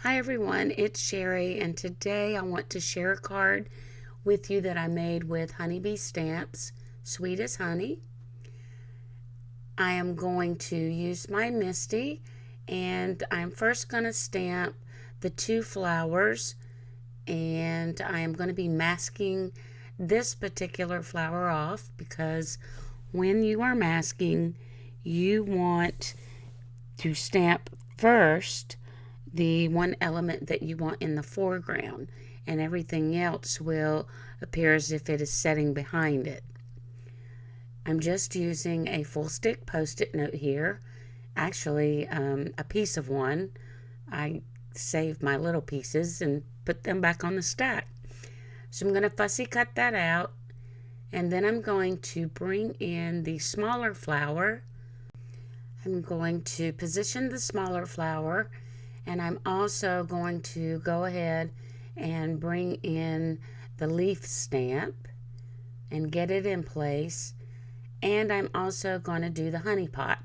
Hi everyone, it's Sherry, and today I want to share a card with you that I made with Honeybee Stamps, Sweet as Honey. I am going to use my Misty, and I'm first going to stamp the two flowers, and I am going to be masking this particular flower off because when you are masking, you want to stamp first the one element that you want in the foreground, and everything else will appear as if it is setting behind it. I'm just using a full stick post-it note here, actually a piece of one. I saved my little pieces and put them back on the stack. So I'm going to fussy cut that out, and then I'm going to bring in the smaller flower. I'm going to position the smaller flower, and I'm also going to go ahead and bring in the leaf stamp and get it in place. And I'm also going to do the honey pot.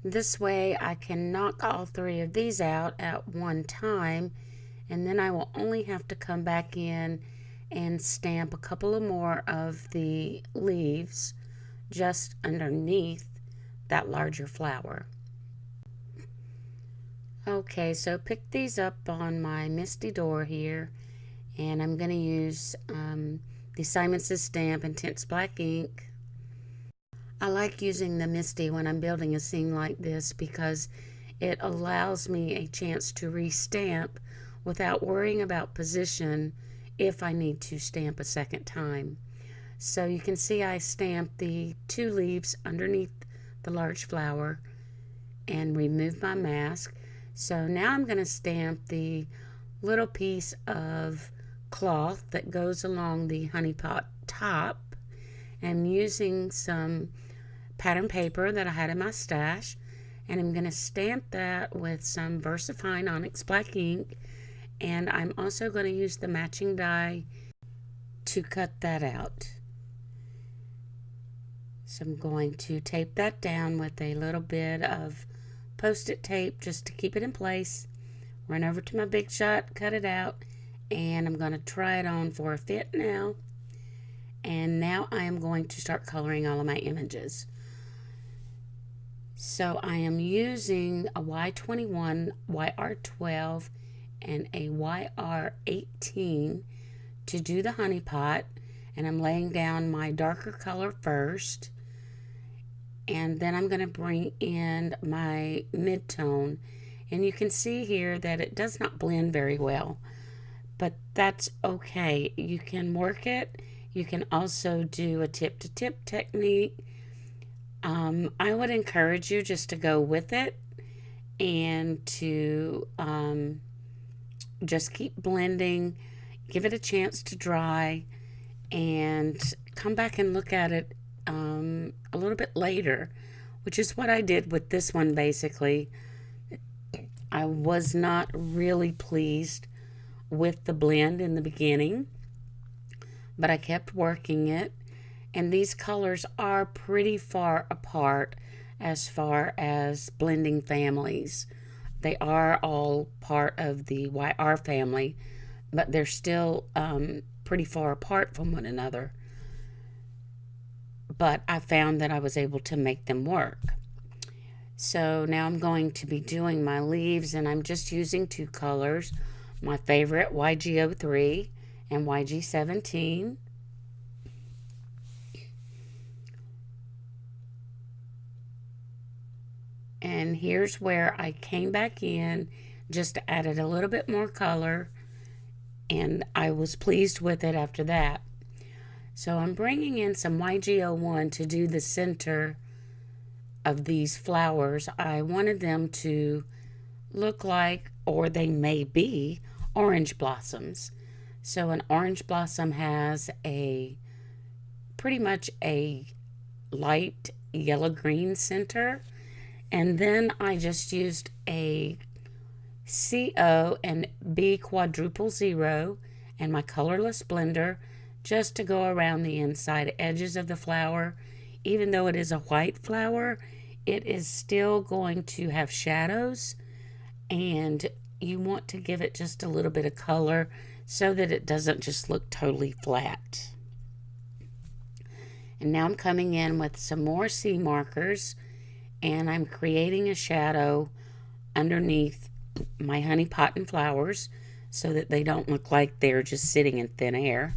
This way I can knock all three of these out at one time, and then I will only have to come back in and stamp a couple of more of the leaves just underneath that larger flower. Okay, so pick these up on my Misty door here, and I'm going to use the Simon Says Stamp Intense Black ink. I like using the Misty when I'm building a scene like this because it allows me a chance to restamp without worrying about position if I need to stamp a second time. So you can see I stamped the two leaves underneath the large flower and remove my mask. So now I'm going to stamp the little piece of cloth that goes along the honey pot top. I'm using some pattern paper that I had in my stash, and I'm going to stamp that with some VersaFine Onyx Black ink, and I'm also going to use the matching die to cut that out. So I'm going to tape that down with a little bit of Post-it tape just to keep it in place. Run over to my Big Shot, cut it out, and I'm going to try it on for a fit now. And now I am going to start coloring all of my images. So I am using a Y21, YR12, and a YR18 to do the honey pot, and I'm laying down my darker color first, and then I'm going to bring in my mid-tone, and you can see here that it does not blend very well, but that's okay. You can work it. You can also do a tip-to-tip technique. I would encourage you just to go with it and to just keep blending, give it a chance to dry, and come back and look at it a little bit later, which is what I did with this one basically. I was not really pleased with the blend in the beginning, but I kept working it, and these colors are pretty far apart as far as blending families. They are all part of the YR family, but they're still pretty far apart from one another. But I found that I was able to make them work. So now I'm going to be doing my leaves, and I'm just using two colors, my favorite YG03 and YG17. And here's where I came back in, just added a little bit more color, and I was pleased with it after that. So I'm bringing in some YG01 to do the center of these flowers. I wanted them to look like, or they may be, orange blossoms. So an orange blossom has pretty much a light yellow-green center. And then I just used a CO and B quadruple 0 and my colorless blender just to go around the inside edges of the flower. Even though it is a white flower, it is still going to have shadows and you want to give it just a little bit of color so that it doesn't just look totally flat. And now I'm coming in with some more C markers, and I'm creating a shadow underneath my honey pot and flowers so that they don't look like they're just sitting in thin air.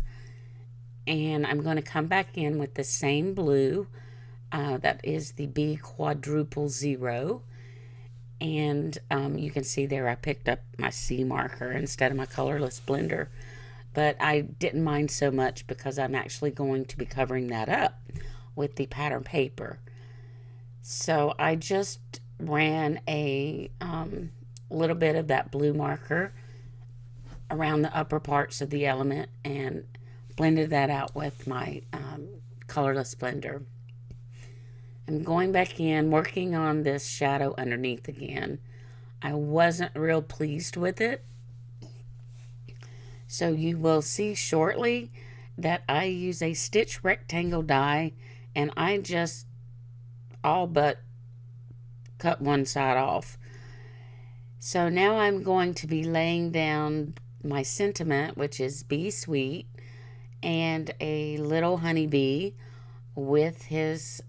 And I'm going to come back in with the same blue, that is the B quadruple 0. And you can see there I picked up my C marker instead of my colorless blender. But I didn't mind so much because I'm actually going to be covering that up with the pattern paper. So I just ran a little bit of that blue marker around the upper parts of the element and blended that out with my colorless blender. I'm going back in, working on this shadow underneath again. I wasn't real pleased with it. So you will see shortly that I use a stitch rectangle die, and I just all but cut one side off. So now I'm going to be laying down my sentiment, which is Be Sweet, and a little honeybee with his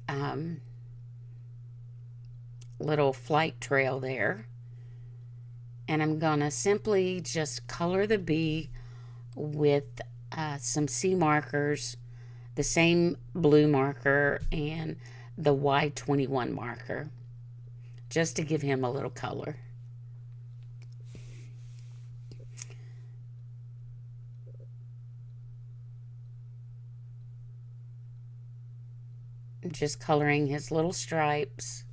little flight trail there. And I'm gonna simply just color the bee with some C markers, the same blue marker, and the Y21 marker, just to give him a little color. Just coloring his little stripes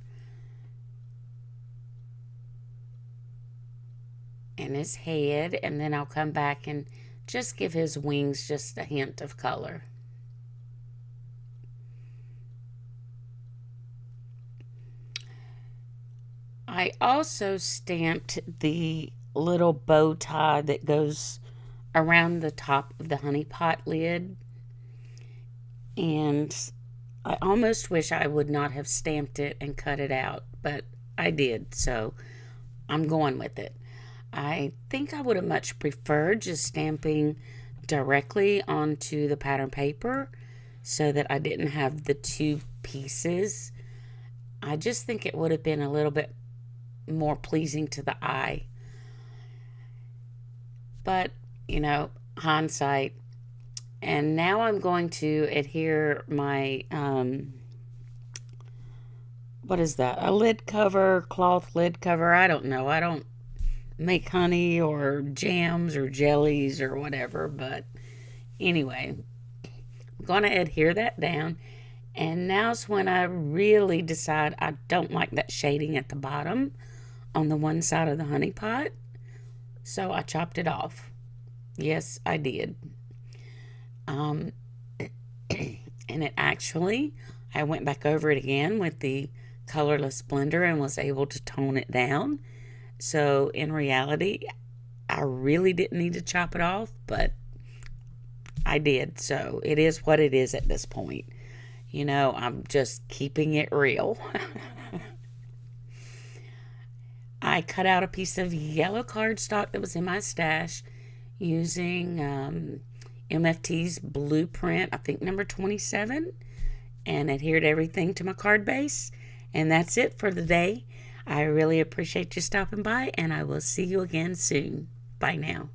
and his head, and then I'll come back and just give his wings just a hint of color. I also stamped the little bow tie that goes around the top of the honey pot lid, and I almost wish I would not have stamped it and cut it out, but I did, so I'm going with it. I think I would have much preferred just stamping directly onto the pattern paper so that I didn't have the two pieces. I just think it would have been a little bit more pleasing to the eye. But, you know, hindsight. And now I'm going to adhere my, what is that? A lid cover, cloth lid cover. I don't know. I don't make honey or jams or jellies or whatever. But anyway, I'm going to adhere that down. And now's when I really decide I don't like that shading at the bottom on the one side of the honey pot. So I chopped it off. Yes, I did. And it actually, I went back over it again with the colorless blender and was able to tone it down. So in reality, I really didn't need to chop it off, but I did. So it is what it is at this point. You know, I'm just keeping it real. I cut out a piece of yellow cardstock that was in my stash using MFT's blueprint, I think number 27, and adhered everything to my card base. And that's it for the day. I really appreciate you stopping by, and I will see you again soon. Bye now.